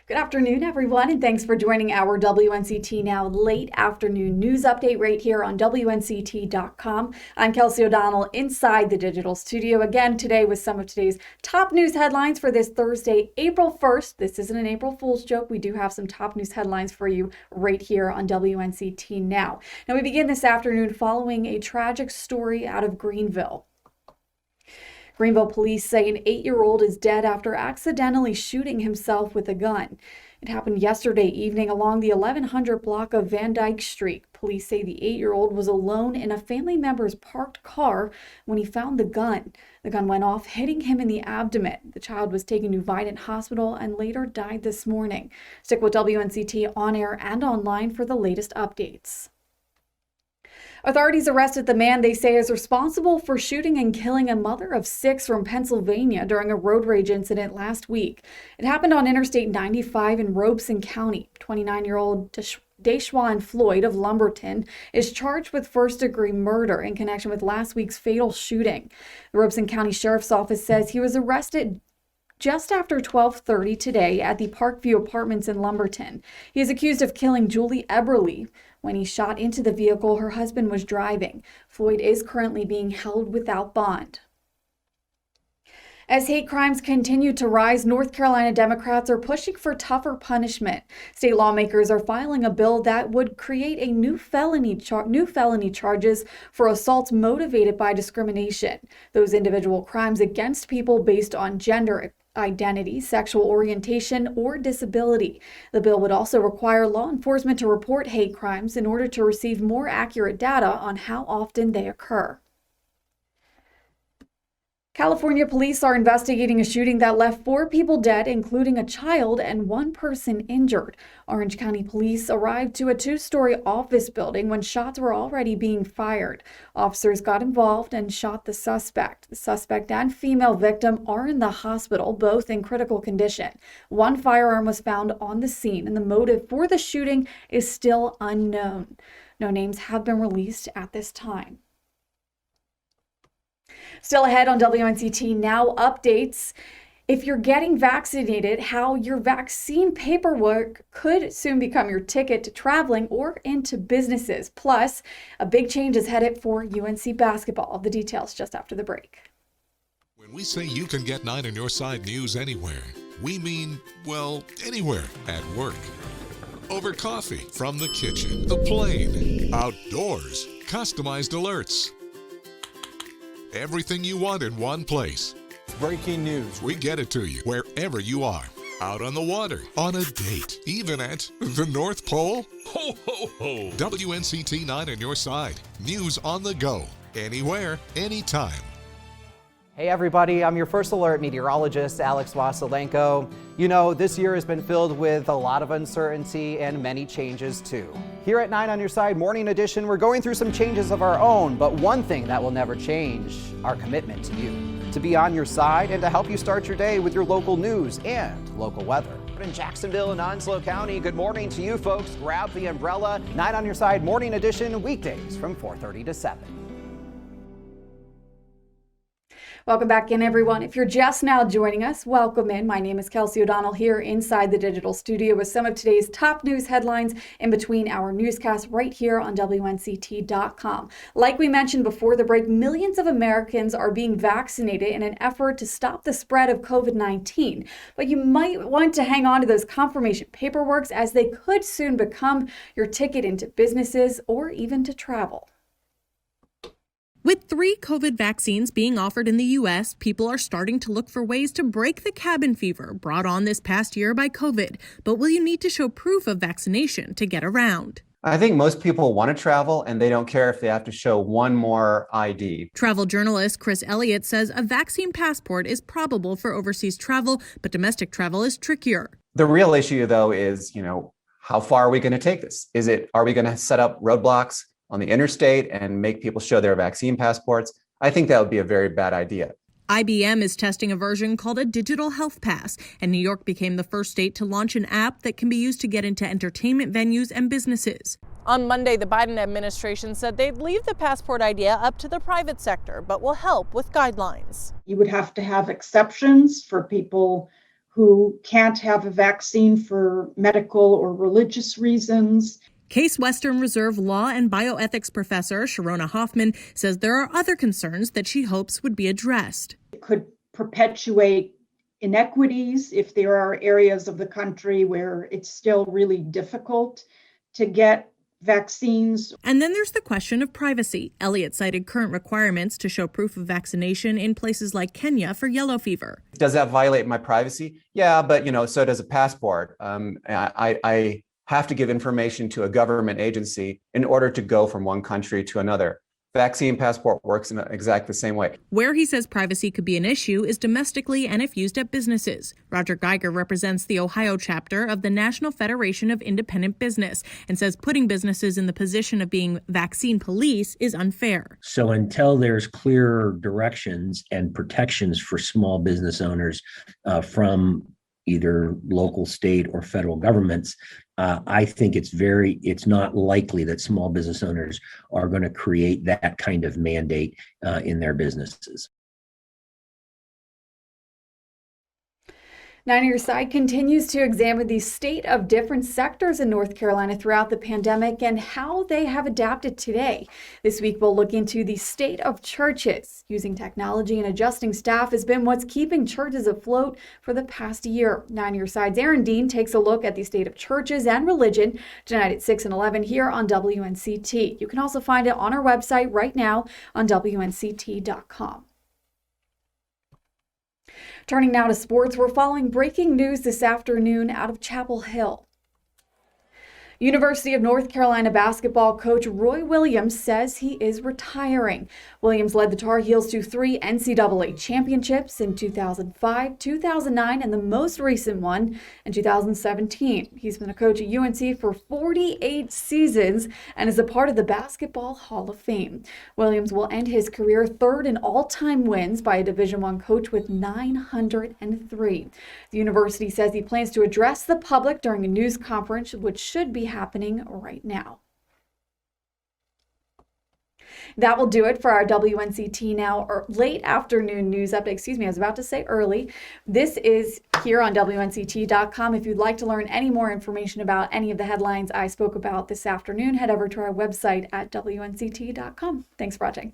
Good afternoon, everyone, and thanks for joining our WNCT Now late afternoon news update right here on WNCT.com. I'm Kelsey O'Donnell inside the digital studio again today with some of today's top news headlines for this Thursday, April 1st. This isn't an April Fool's joke. We do have some top news headlines for you right here on WNCT Now. Now, we begin this afternoon following a tragic story out of Greenville. Greenville police say an 8-year-old is dead after accidentally shooting himself with a gun. It happened yesterday evening along the 1100 block of Van Dyke Street. Police say the 8-year-old was alone in a family member's parked car when he found the gun. The gun went off, hitting him in the abdomen. The child was taken to Vidant Hospital and later died this morning. Stick with WNCT on air and online for the latest updates. Authorities arrested the man they say is responsible for shooting and killing a mother of 6 from Pennsylvania during a road rage incident last week. It happened on Interstate 95 in Robeson County. 29-year-old Deshawn Floyd of Lumberton is charged with first-degree murder in connection with last week's fatal shooting. The Robeson County Sheriff's Office says he was arrested just after 12:30 today at the Parkview Apartments in Lumberton. He is accused of killing Julie Eberly when he shot into the vehicle her husband was driving. Floyd is currently being held without bond. As hate crimes continue to rise, North Carolina Democrats are pushing for tougher punishment. State lawmakers are filing a bill that would create a new felony charges for assaults motivated by discrimination. Those individual crimes against people based on gender identity, sexual orientation, or disability. The bill would also require law enforcement to report hate crimes in order to receive more accurate data on how often they occur. California police are investigating a shooting that left 4 people dead, including a child, and 1 person injured. Orange County police arrived to a 2-story office building when shots were already being fired. Officers got involved and shot the suspect. The suspect and female victim are in the hospital, both in critical condition. 1 firearm was found on the scene, and the motive for the shooting is still unknown. No names have been released at this time. Still ahead on WNCT Now updates. If you're getting vaccinated, how your vaccine paperwork could soon become your ticket to traveling or into businesses. Plus, a big change is headed for UNC basketball. The details just after the break. When we say you can get 9 on your side news anywhere, we mean, well, anywhere. At work, over coffee, from the kitchen, the plane, outdoors, customized alerts. Everything you want in one place. Breaking news. We get it to you wherever you are. Out on the water, on a date, even at the North Pole. Ho, ho, ho. WNCT 9 on your side. News on the go. Anywhere, anytime. Hey everybody, I'm your First Alert meteorologist, Alex Wasilenko. You know, this year has been filled with a lot of uncertainty and many changes too. Here at 9 on your side Morning Edition, we're going through some changes of our own, but one thing that will never change, our commitment to you. To be on your side and to help you start your day with your local news and local weather. In Jacksonville and Onslow County, good morning to you folks. Grab the umbrella. 9 on your side Morning Edition, weekdays from 4:30 to 7. Welcome back in, everyone. If you're just now joining us, welcome in. My name is Kelsey O'Donnell here inside the digital studio with some of today's top news headlines in between our newscasts right here on WNCT.com. Like we mentioned before the break, millions of Americans are being vaccinated in an effort to stop the spread of COVID-19. But you might want to hang on to those confirmation paperworks as they could soon become your ticket into businesses or even to travel. With 3 COVID vaccines being offered in the U.S., people are starting to look for ways to break the cabin fever brought on this past year by COVID. But will you need to show proof of vaccination to get around? I think most people want to travel and they don't care if they have to show one more ID. Travel journalist Chris Elliott says a vaccine passport is probable for overseas travel, but domestic travel is trickier. The real issue, though, is, how far are we going to take this? Are we going to set up roadblocks on the interstate and make people show their vaccine passports? I think that would be a very bad idea. IBM is testing a version called a digital health pass, and New York became the first state to launch an app that can be used to get into entertainment venues and businesses. On Monday, the Biden administration said they'd leave the passport idea up to the private sector, but will help with guidelines. You would have to have exceptions for people who can't have a vaccine for medical or religious reasons. Case Western Reserve Law and Bioethics professor Sharona Hoffman says there are other concerns that she hopes would be addressed. It could perpetuate inequities if there are areas of the country where it's still really difficult to get vaccines. And then there's the question of privacy. Elliott cited current requirements to show proof of vaccination in places like Kenya for yellow fever. Does that violate my privacy? Yeah, but so does a passport. I have to give information to a government agency in order to go from one country to another. Vaccine passport works in exactly the same way. Where he says privacy could be an issue is domestically and if used at businesses. Roger Geiger represents the Ohio chapter of the National Federation of Independent Business and says putting businesses in the position of being vaccine police is unfair. So until there's clear directions and protections for small business owners from either local, state, or federal governments, I think it's not likely that small business owners are going to create that kind of mandate in their businesses. 9 on Your Side continues to examine the state of different sectors in North Carolina throughout the pandemic and how they have adapted today. This week, we'll look into the state of churches. Using technology and adjusting staff has been what's keeping churches afloat for the past year. 9 on Your Side's Aaron Dean takes a look at the state of churches and religion tonight at 6 and 11 here on WNCT. You can also find it on our website right now on WNCT.com. Turning now to sports, we're following breaking news this afternoon out of Chapel Hill. University of North Carolina basketball coach Roy Williams says he is retiring. Williams led the Tar Heels to 3 NCAA championships in 2005, 2009, and the most recent one in 2017. He's been a coach at UNC for 48 seasons and is a part of the Basketball Hall of Fame. Williams will end his career third in all-time wins by a Division I coach with 903. The university says he plans to address the public during a news conference, which should be happening right now. That will do it for our WNCT Now late afternoon news update. I was about to say early. This is here on WNCT.com. If you'd like to learn any more information about any of the headlines I spoke about this afternoon, head over to our website at WNCT.com. Thanks for watching.